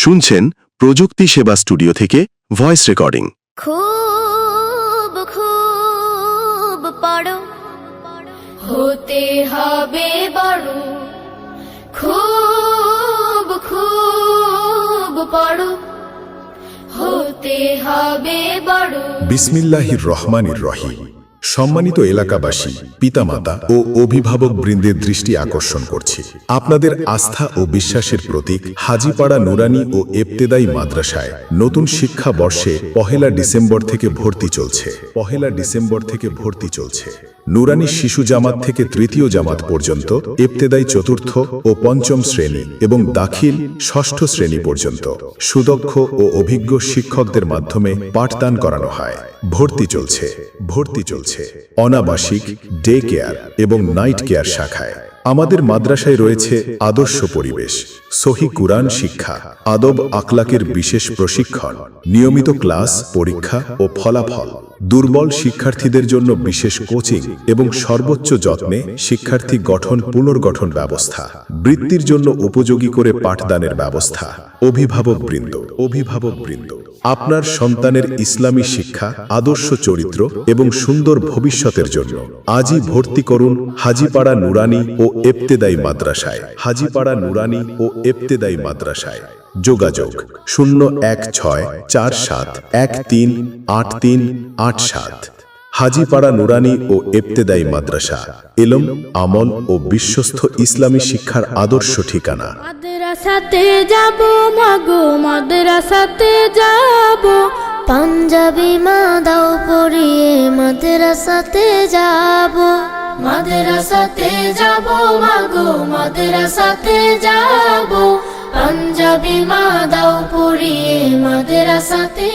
শুনছেন প্রযুক্তি সেবা স্টুডিও থেকে ভয়েস রেকর্ডিং। খুব খুব পড়ো, হতে হবে বড়। খুব খুব পড়ো, হতে হবে বড়। বিসমিল্লাহির রহমানির রহিম। সম্মানিত এলাকাবাসী, পিতামাতা ও অভিভাবক বৃন্দের দৃষ্টি আকর্ষণ করছি আপনাদের আস্থা ও বিশ্বাসের প্রতীক হাজীপাড়া নুরানি ও ইবতেদায়ী মাদ্রাসায় নতুন শিক্ষা বর্ষে 1 ডিসেম্বর থেকে ভর্তি চলছে। 1 ডিসেম্বর থেকে ভর্তি চলছে। নুরানি শিশু জামাত থেকে তৃতীয় জামাত পর্যন্ত, ইবতেদায়ী চতুর্থ ও পঞ্চম শ্রেণী এবং দাখিল ষষ্ঠ শ্রেণী পর্যন্ত সুদক্ষ ও অভিজ্ঞ শিক্ষকদের মাধ্যমে পাঠদান করানো হয়। ভর্তি চলছে অনাবাসিক, ডে কেয়ার এবং নাইট কেয়ার শাখায়। আমাদের মাদ্রাসায় রয়েছে আদর্শ পরিবেশ, সহি কুরআন শিক্ষা, আদব আখলাকের বিশেষ প্রশিক্ষণ, নিয়মিত ক্লাস, পরীক্ষা ও ফলাফল, দুর্বল শিক্ষার্থীদের জন্য বিশেষ কোচিং এবং সর্বোচ্চ যত্নে শিক্ষার্থী গঠন পুনর্গঠন ব্যবস্থা, বৃত্তির জন্য উপযোগী করে পাঠদানের ব্যবস্থা। অভিভাবকবৃন্দ, আপনার সন্তানের ইসলামী শিক্ষা, আদর্শ চরিত্র এবং সুন্দর ভবিষ্যতের জন্য আজই ভর্তি করুন হাজীপাড়া নুরানি ও ইবতেদায়ী মাদ্রাসায়। হাজীপাড়া নুরানি ও ইবতেদায়ী মাদ্রাসায়। যোগাযোগ 01647138387। হাজীপাড়া নুরানি ও ইবতেদায়ী মাদ্রাসা ইলম, আমল ও বিশ্বস্ত ইসলামী শিক্ষার আদর্শ ঠিকানা। মাদ্রাসাতে যাব মাগো, মাদ্রাসাতে যাব। পাঞ্জাবি মা দাও পরিয়ে মাদ্রাসাতে যাব। মাদ্রাসাতে যাব মাগো, মাদ্রাসাতে যাব। পাঞ্জাবি মা দাও পরিয়ে মাদ্রাসাতে